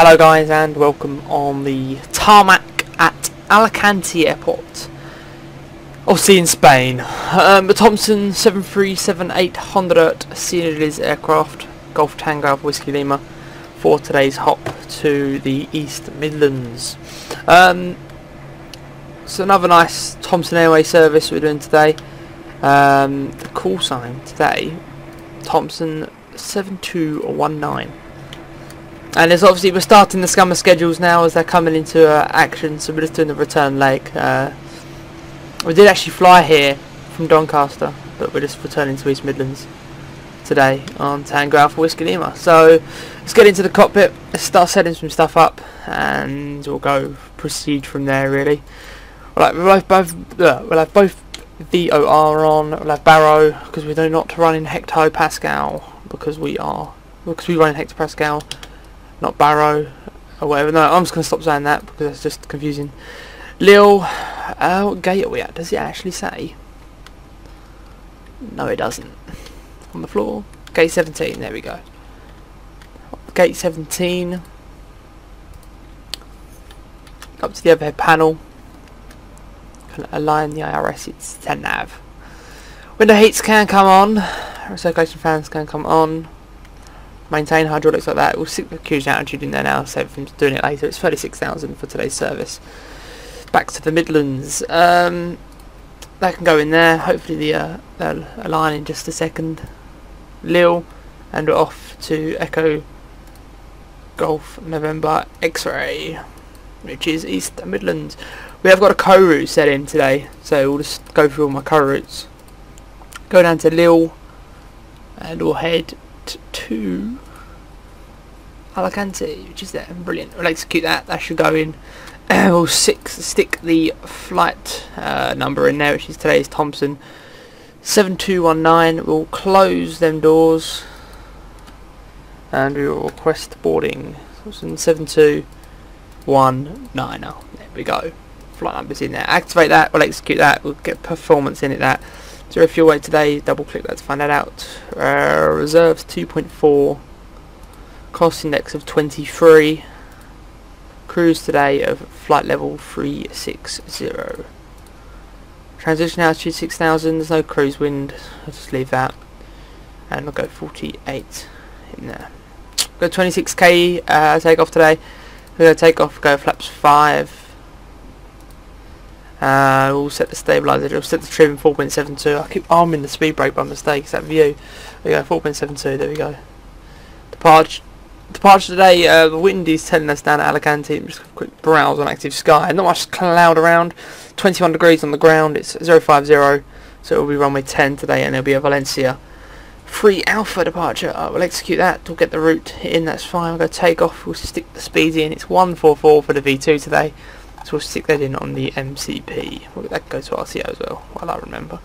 Hello guys and welcome on the tarmac at Alicante Airport, obviously in Spain. The TOM7219 series aircraft, Golf Tango Whiskey Lima, for today's hop to the East Midlands. So another nice Thomson Airways service we're doing today. The call sign today, TOM7219. And it's obviously, we're starting the scummer schedules now as they're coming into action, so we're just doing the return leg. We did actually fly here from Doncaster, but we're just returning to East Midlands today on Tango Alpha Whiskey Lima. So let's get into the cockpit, let's start setting some stuff up, and we'll proceed from there really. We'll have both VOR on, we'll have Barrow, because we do not run in hectopascal, because we run in hectopascal, not Barrow or whatever. No, I'm just going to stop saying that because that's just confusing. Lil, what gate are we at? Does it actually say? No, it doesn't. On the floor. Gate 17, there we go. Gate 17. Up to the overhead panel. Can align the IRS, it's 10 nav. Window heats can come on. Recirculation fans can come on. Maintain hydraulics like that. We'll stick the cruise altitude in there now, save from doing it later. It's 36,000 for today's service. Back to the Midlands. That can go in there. Hopefully they'll align in just a second. Lil, and we're off to Echo Golf November X-Ray, which is East Midlands. We have got a co-route set in today, so we'll just go through all my co-routes. Go down to Lil, and we'll head to Alicante, which is there. Brilliant. We'll execute that. That should go in. We'll stick the flight number in there, which is today's Thomson 7219. We'll close them doors and we will request boarding. Thomson 7219. There we go. Flight number's in there. Activate that. We'll execute that. We'll get performance in it. That. Zero fuel weight today, double click that to find that out. Reserves 2.4, cost index of 23, cruise today of flight level 360. Transition altitude 6,000, there's no cruise wind, I'll just leave that. And we'll go 48 in there. Go 26k take off today. We're going to take off, go flaps 5. We'll set the stabilizer, we'll set the trim in 4.72. I keep arming the speed brake by mistake, it's that view. There we go, 4.72, there we go. Departure today, the wind is telling us down at Alicante. Just a quick browse on active sky. Not much cloud around, 21 degrees on the ground, it's 050, so it will be runway 10 today, and it'll be a Valencia 3 Alpha departure. We'll execute that, we'll get the route in, that's fine. We'll go take off, we'll stick the speed in, it's 144 for the V2 today. So we'll stick that in on the MCP. That can go to RCO as well, while I remember.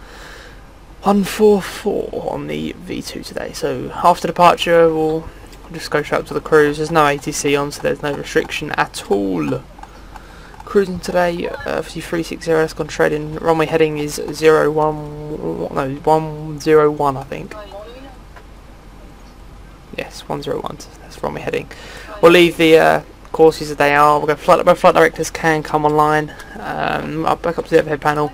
144 on the V2 today. So after departure, we'll just go straight up to the cruise. There's no ATC on, so there's no restriction at all. Cruising today, 360, that's gone straight in. Runway heading is 101, I think. Yes, 101. That's runway heading. We'll leave the courses as they are. We'll go flight directors can come online. Back up to the overhead panel.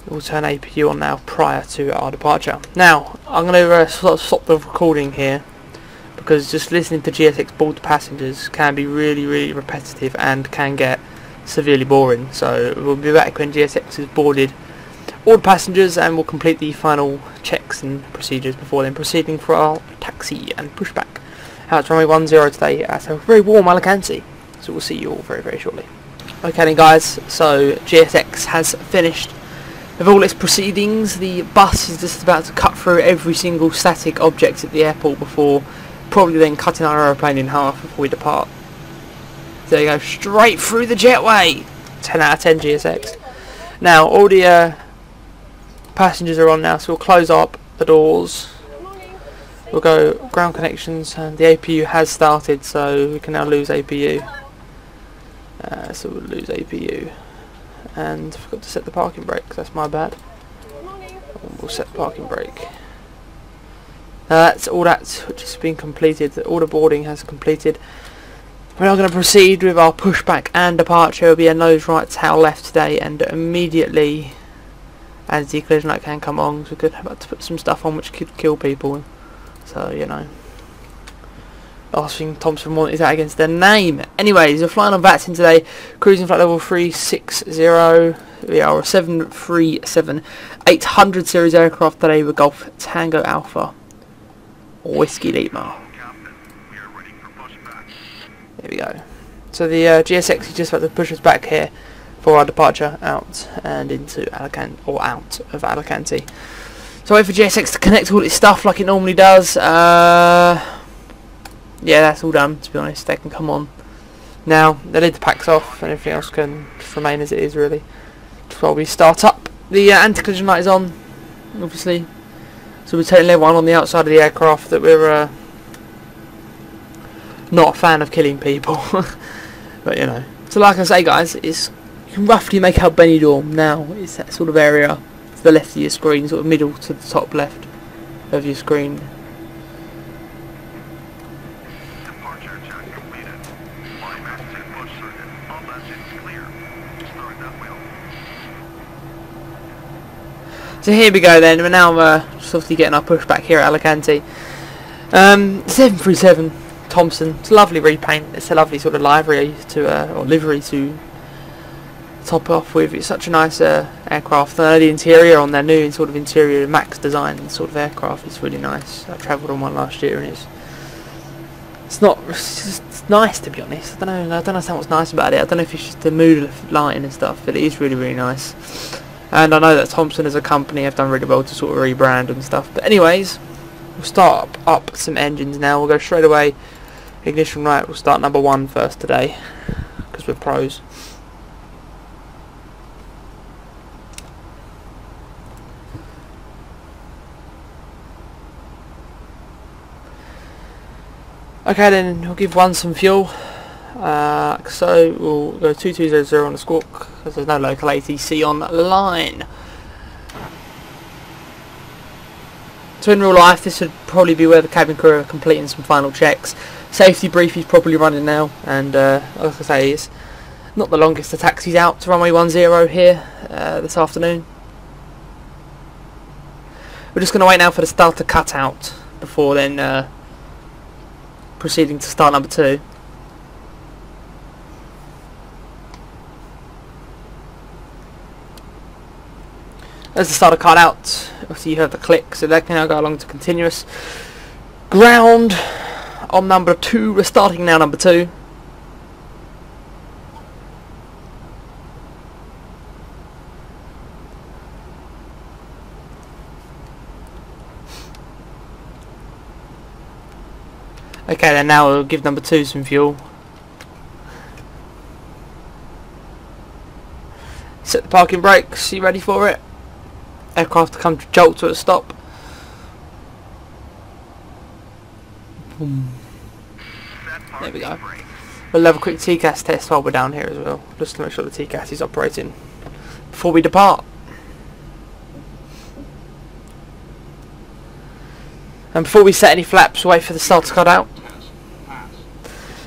We'll turn APU on now prior to our departure. Now I'm going to stop the recording here because just listening to GSX board passengers can be really repetitive and can get severely boring. So we'll be back when GSX has boarded all the passengers and we'll complete the final checks and procedures before then proceeding for our taxi and pushback. It's runway 10 today at a very warm Alicante, so we'll see you all very shortly. Okay then guys, so GSX has finished with all its proceedings. The bus is just about to cut through every single static object at the airport before probably then cutting our aeroplane in half before we depart. There you go, straight through the jetway. 10 out of 10 GSX. Now all the passengers are on now, so we'll close up the doors. We'll go ground connections, and the APU has started, so we can now lose APU. So we'll lose APU. And forgot to set the parking brake, that's my bad. We'll set the parking brake. That's all that which has been completed. All the boarding has completed. We're now going to proceed with our pushback and departure. We'll be a nose right, tail left today, and immediately as the collision light can come on, we could have to put some stuff on which could kill people. So, you know, last thing Thompson want is that against their name. Anyways, we're flying on Vatsin today, cruising flight level 360. We are a 737 800 series aircraft today with Golf Tango Alpha Whiskey Lima. There we go. So the GSX is just about to push us back here for our departure out and into Alicante, or out of Alicante. So wait for GSX to connect all its stuff like it normally does. Yeah, that's all done, to be honest. They can come on now. They leave the packs off and everything else can just remain as it is, really. Just while we start up. The anti-collision light is on, obviously. So we're telling everyone on the outside of the aircraft that we're not a fan of killing people. But, you know. So like I say, guys, you can roughly make out Benidorm now. It's that sort of area to the left of your screen, sort of middle to the top left of your screen. Departure check completed. Flight mask 2 push circuit. All engines clear. Start that wheel. So here we go then. We're now just obviously getting our push back here at Alicante. 737 Thompson. It's a lovely repaint. It's a lovely sort of livery to or livery to top off with. It's such a nice aircraft. The interior on their new sort of interior Max design sort of aircraft is really nice. I travelled on one last year and it's just nice, to be honest. I don't understand what's nice about it. I don't know if it's just the mood of lighting and stuff, but it is really, really nice. And I know that Thompson as a company have done really well to sort of rebrand and stuff. But anyways, we'll start up some engines now. We'll go straight away. Ignition right. We'll start number 1 first today, because we're pros. Okay, then we'll give 1 some fuel. So we'll go 2200 on the squawk because there's no local ATC on line. So in real life, this would probably be where the cabin crew are completing some final checks. Safety brief is properly running now, and like I say, it's not the longest the taxi's out to runway 10 here this afternoon. We're just going to wait now for the start to cut out before then proceeding to start number 2. As the starter cut out, obviously you heard the click, so that can now go along to continuous ground on number 2. We're starting now number 2. Okay, then now we'll give number 2 some fuel. Set the parking brakes. You ready for it? Aircraft to come to jolt to a stop. Boom. There we go. We'll have a quick TCAS test while we're down here as well, just to make sure the TCAS is operating before we depart. And before we set any flaps, we'll wait for the start to cut out.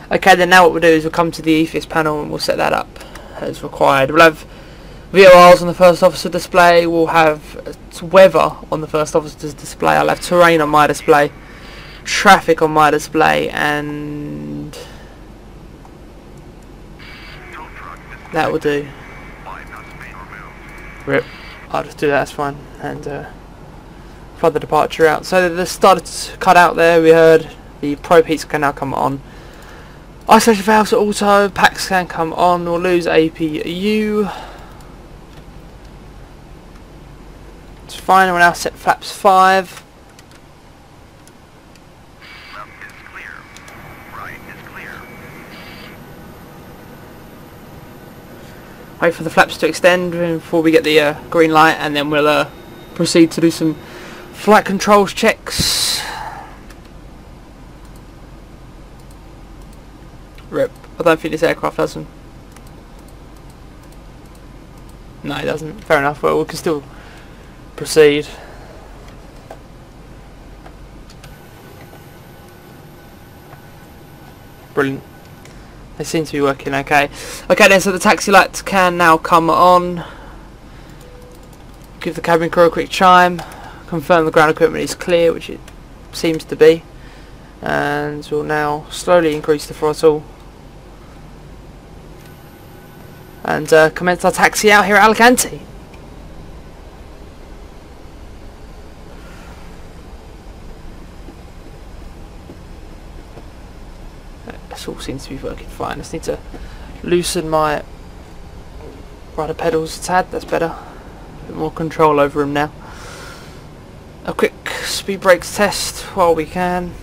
Okay, then now what we'll do is we'll come to the EFIS panel and we'll set that up as required. We'll have VORs on the first officer display, we'll have weather on the first officer's display, I'll have terrain on my display, traffic on my display, and that will do. Rip. I'll just do that, that's fine. And flood the departure out. So the started cut out there, we heard the probe heats can now come on. Isolation valves are auto, packs can come on, we'll lose APU. It's fine, we'll now set flaps 5. Left is clear. Right is clear. Wait for the flaps to extend before we get the green light, and then we'll proceed to do some flight controls checks. Rip. I don't think this aircraft does them. No, it doesn't. Fair enough. Well, we can still proceed. Brilliant. They seem to be working okay. Okay then, so the taxi lights can now come on. Give the cabin crew a quick chime. Confirm the ground equipment is clear, which it seems to be. And we'll now slowly increase the throttle. And commence our taxi out here at Alicante. This all seems to be working fine. I just need to loosen my rudder pedals a tad. That's better. A bit more control over them now. A quick speed brakes test while we can.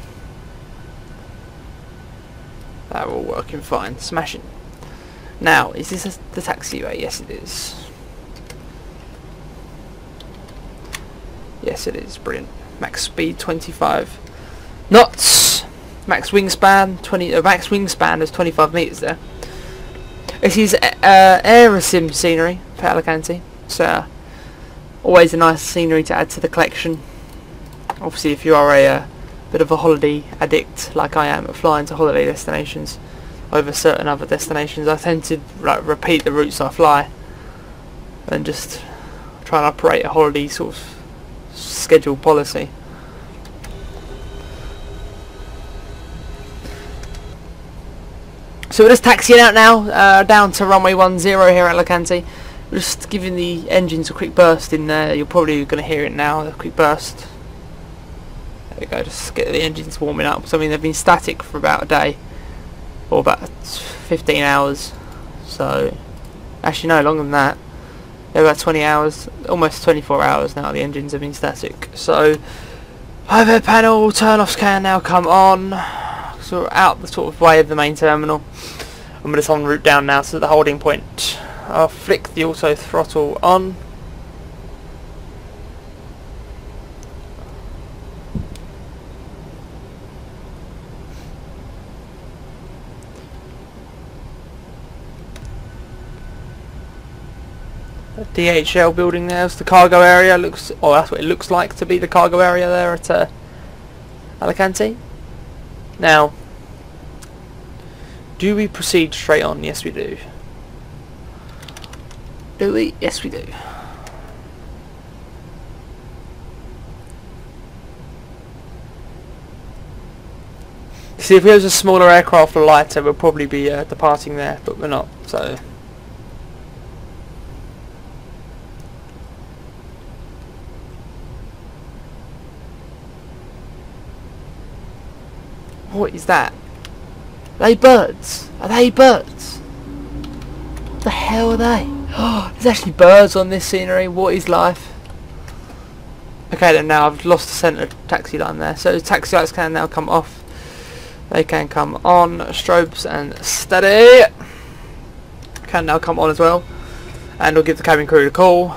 They're all working fine. Smashing. Now, is this the taxiway? Yes, it is. Yes, it is. Brilliant. Max speed 25 knots. Max wingspan 20. Max wingspan is 25 meters there. This is aerosim scenery for Alicante. So always a nice scenery to add to the collection. Obviously, if you are a bit of a holiday addict like I am at flying to holiday destinations over certain other destinations, I tend to repeat the routes I fly and just try and operate a holiday sort of schedule policy. So we're just taxiing out now, down to runway 10 here at Alicante. We're just giving the engines a quick burst in there. You're probably going to hear it now, a quick burst. There we go, just get the engines warming up. So I mean, they've been static for about a day, or about 15 hours. So, actually no, longer than that. They're about 20 hours, almost 24 hours now the engines have been static. So, overhead panel, turn-offs can now come on. So we're out the sort of way of the main terminal. And we're just en route down now to the holding point. I'll flick the auto throttle on. The DHL building there's the cargo area. Looks, oh, that's what it looks like to be the cargo area there at Alicante. Now, do we proceed straight on? Yes, we do. Do we? Yes, we do. See, if it was a smaller aircraft or lighter, we'll probably be departing there, but we're not, so. What is that? Are they birds? Are they birds? What the hell are they? Oh, there's actually birds on this scenery. What is life? Okay then, now I've lost the centre taxi line there. So taxi lights can now come off. They can come on. Strobes and steady. Can now come on as well. And we'll give the cabin crew a call.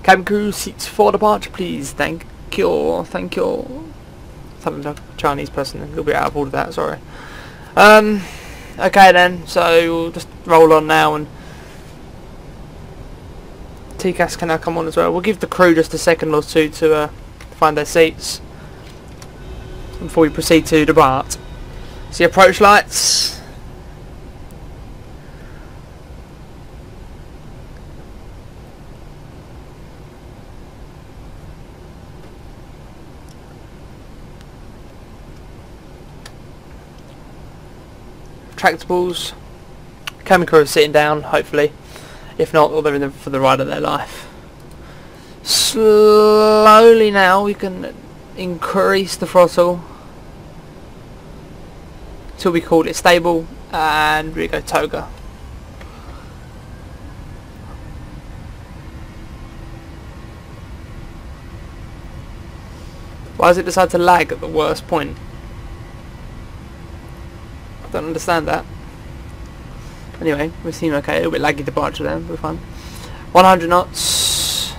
Cabin crew, seats for departure please. Thank you. Thank you. Something like a Chinese person, a little bit out of order that, sorry. Okay then, so we'll just roll on now, and TCAS can now come on as well. We'll give the crew just a second or two to find their seats before we proceed to depart. See approach lights. Tractables. Cabin crew is sitting down, hopefully. If not, well, they're in for the ride of their life. Slowly now we can increase the throttle till we call it stable, and we go toga. Why does it decide to lag at the worst point? Don't understand that. Anyway, we seem okay. A little bit laggy departure there. We're fine. 100 knots.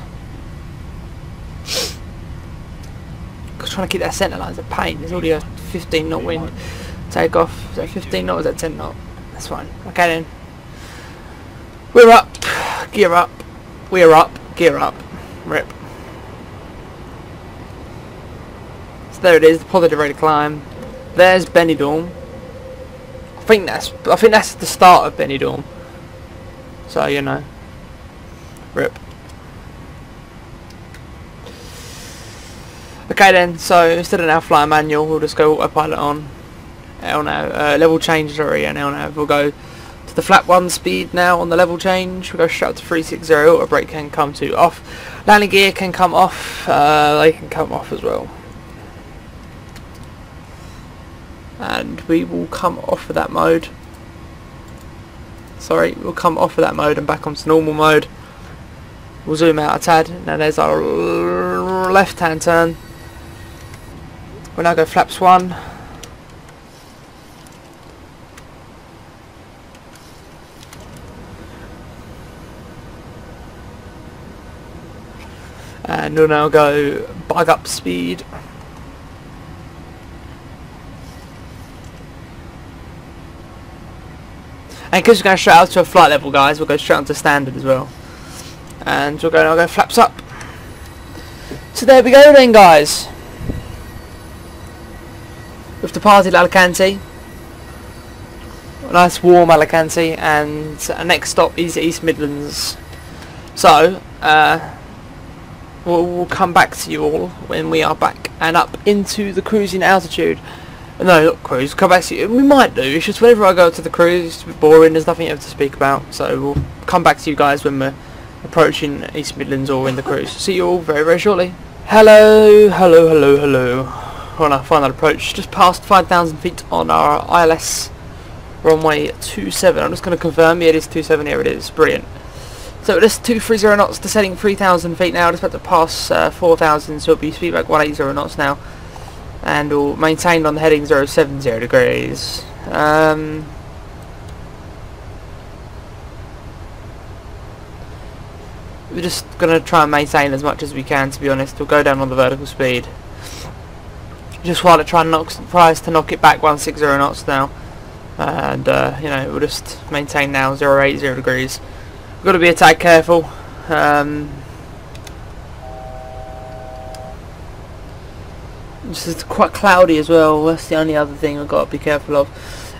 Trying to keep that centre line is a pain. There's already a 15 knot wind. Take off. Is that 15 knot or is that 10 knot? That's fine. Okay then. We're up. Gear up. We're up. Gear up. Rip. So there it is. The positive rate of climb. There's Benidorm. think that's the start of Benidorm. So you know, rip. Okay then, so instead of now flying manual, we'll just go autopilot on. Level change, sorry, and now we'll go to the flat 1 speed now on the level change. We'll go straight up to 360, auto brake can come to off. Landing gear can come off, they can come off as well. And we will come off of that mode. Sorry, we'll come off of that mode and back onto normal mode. We'll zoom out a tad. Now there's our left hand turn. We'll now go flaps 1. And we'll now go bug up speed. And because we're going straight out to a flight level, guys, we'll go straight onto standard as well. And we'll now go flaps up. So there we go then, guys. We've departed Alicante. A nice warm Alicante, and our next stop is East Midlands. So we'll come back to you all when we are back and up into the cruising altitude. No, not cruise, come back to you. We might do, it's just whenever I go to the cruise, it's a bit boring, there's nothing else to speak about. So we'll come back to you guys when we're approaching East Midlands or in the cruise. See you all very, very shortly. Hello. On our final approach, just past 5,000 feet on our ILS runway 27. I'm just going to confirm, yeah, it is 27, here it is, brilliant. So it is 230 knots, descending 3,000 feet now, just about to pass 4,000, so it'll be speedback 180 knots now. And we'll maintain on the heading 070 degrees. We're just going to try and maintain as much as we can, to be honest. We'll go down on the vertical speed. Just while it tries to knock it back 160 knots now. And, you know, we'll just maintain now 080 degrees. We've got to be a tad careful. It's quite cloudy as well. That's the only other thing we've got to be careful of.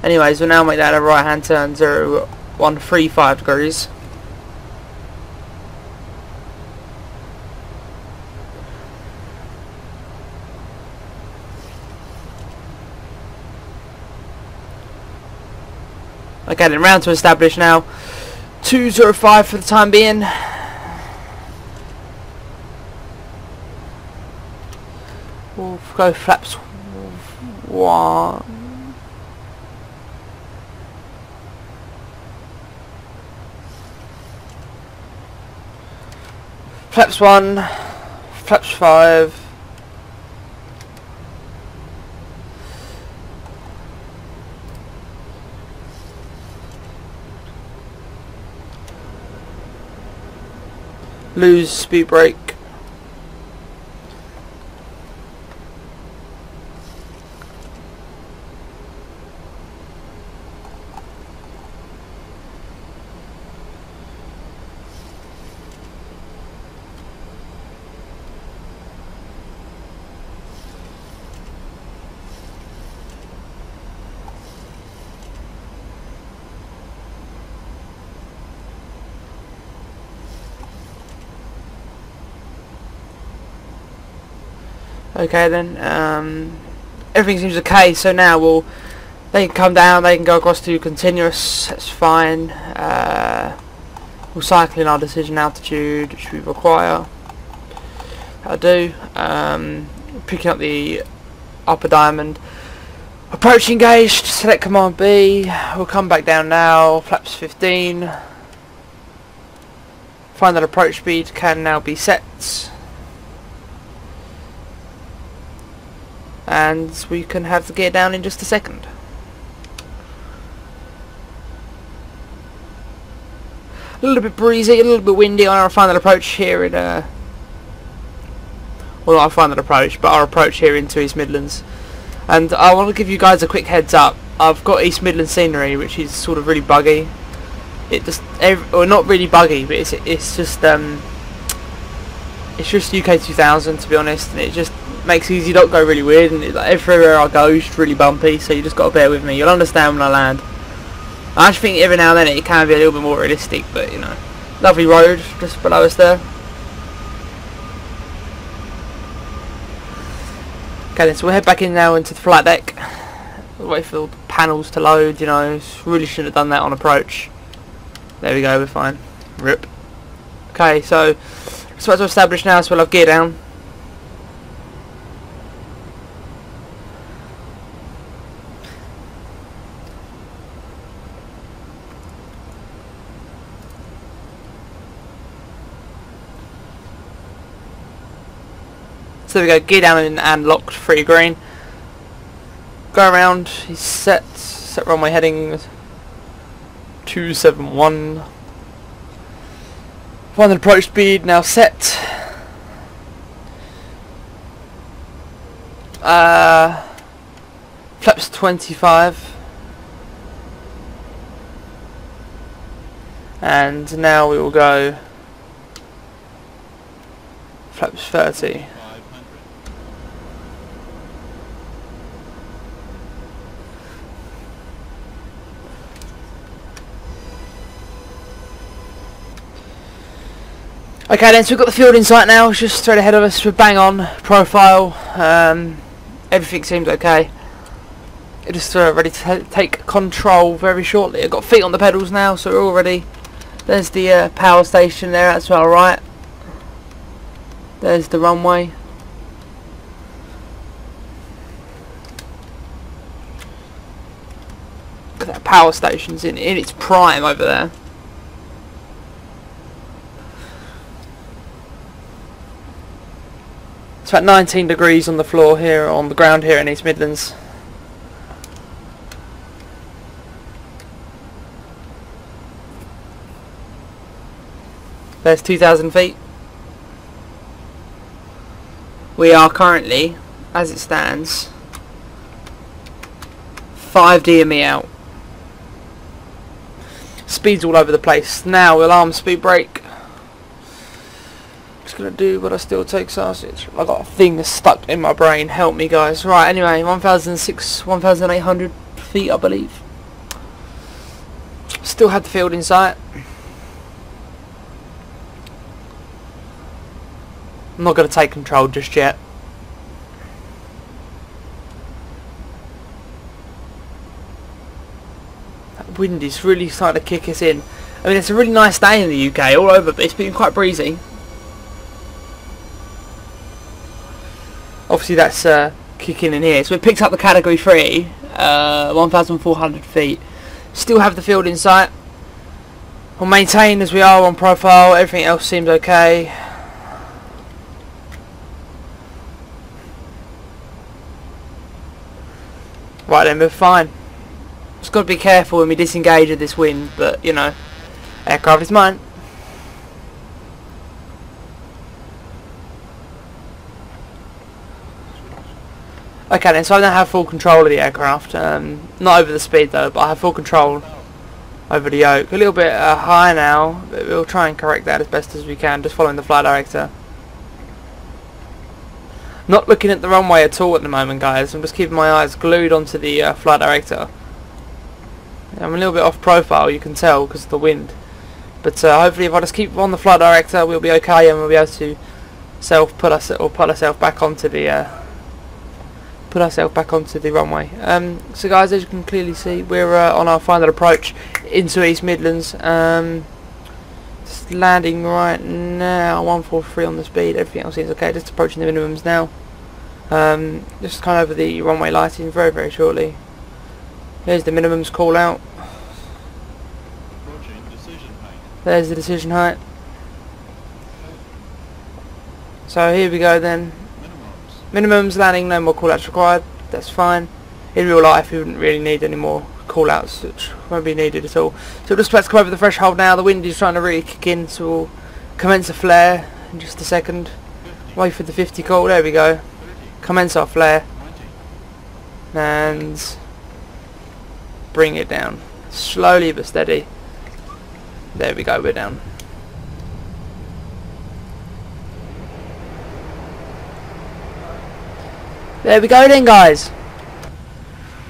Anyways, we'll now make that a right hand turn 135 degrees. Okay, then round to establish now. 205 for the time being. We'll go flaps 1. Flaps 1. Flaps 5. Lose speed brake. Okay then, everything seems okay, so now they can come down, they can go across to continuous, that's fine. We'll cycle in our decision altitude, which we require. I do. Picking up the upper diamond. Approach engaged, select command B, we'll come back down now, flaps 15. Find that approach speed can now be set. And we can have the gear down in just a second. A little bit breezy, a little bit windy on our final approach here in well, not our final approach, but our approach here into East Midlands. And I want to give you guys a quick heads up. I've got East Midlands scenery, which is sort of really buggy. It just, well, not really buggy, but it's just UK 2000 to be honest, and it just makes EasyDock go really weird, and like everywhere I go is really bumpy, so you just got to bear with me. You'll understand when I land. I actually think every now and then it can be a little bit more realistic, but you know, lovely road just below us there. Okay then, so we'll head back in now into the flight deck. Wait for the panels to load, you know, really shouldn't have done that on approach. There we go, we're fine. RIP. Okay, so to establish now, so we'll have gear down. So there we go, gear down and locked, 3 green. Go around, he's set runway heading 271. Final approach speed now set. Flaps 25. And now we will go flaps 30. Okay then, so we've got the field in sight now, it's just straight ahead of us, we're bang on, profile, everything seems okay. We're just ready to take control very shortly. I've got feet on the pedals now, so we're all ready. There's the power station there, that's all right. There's the runway. Look at that power station's in its prime over there. It's about 19 degrees on the floor here, on the ground here in East Midlands. There's 2,000 feet. We are currently, as it stands, 5 DME out. Speed's all over the place. Now alarm speed brake. Just gonna do what I still take sausage. I got a thing that's stuck in my brain. Help me, guys. Right. Anyway, 1,800 feet, I believe. Still had the field in sight. I'm not gonna take control just yet. That wind is really starting to kick us in. I mean, it's a really nice day in the UK all over, but it's been quite breezy. Obviously that's kicking in here. So we picked up the category 3, 1,400 feet. Still have the field in sight. We'll maintain as we are on profile. Everything else seems okay. Right then, we're fine. Just got to be careful when we disengage with this wind, but you know, aircraft is mine. Okay then, so I don't have full control of the aircraft, not over the speed though, but I have full control over the yoke. A little bit high now, but we'll try and correct that as best as we can, just following the flight director. Not looking at the runway at all at the moment, guys. I'm just keeping my eyes glued onto the flight director. I'm a little bit off profile, you can tell, because of the wind. But hopefully if I just keep on the flight director, we'll be okay and we'll be able to pull ourselves back onto the runway. So guys, as you can clearly see, we're on our final approach into East Midlands. Just landing right now, 143 on the speed. Everything else seems okay. Just approaching the minimums now. Just kind of over the runway lighting very, very shortly. Here's the minimums call out. There's the decision height. So here we go then. Minimums landing, no more call outs required. That's fine. In real life, we wouldn't really need any more call outs, which won't be needed at all. So we're just about to come over the threshold now. The wind is trying to really kick in, so we'll commence a flare in just a second. Wait for the 50 call. There we go. Commence our flare and bring it down slowly but steady. There we go, we're down. There we go then, guys.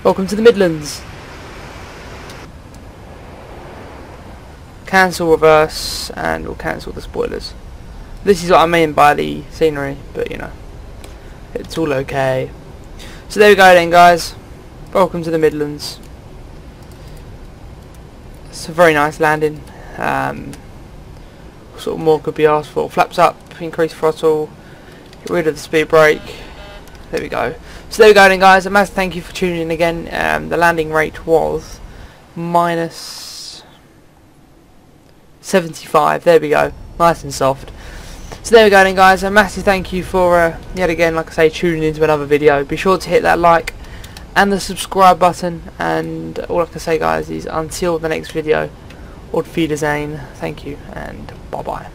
Welcome to the Midlands. cancel reverse, and we'll cancel the spoilers. This is what I mean by the scenery, but you know, it's all okay. So there we go then, guys. Welcome to the Midlands. It's a very nice landing. Sort of more could be asked for. Flaps up, increase throttle, get rid of the speed brake. There we go. So there we go then, guys. A massive thank you for tuning in again. The landing rate was minus 75. There we go. Nice and soft. So there we go then, guys. A massive thank you for yet again, like I say, tuning into another video. Be sure to hit that like and the subscribe button, and all I can say, guys, is until the next video, Auf Wiedersehen, thank you, and bye bye.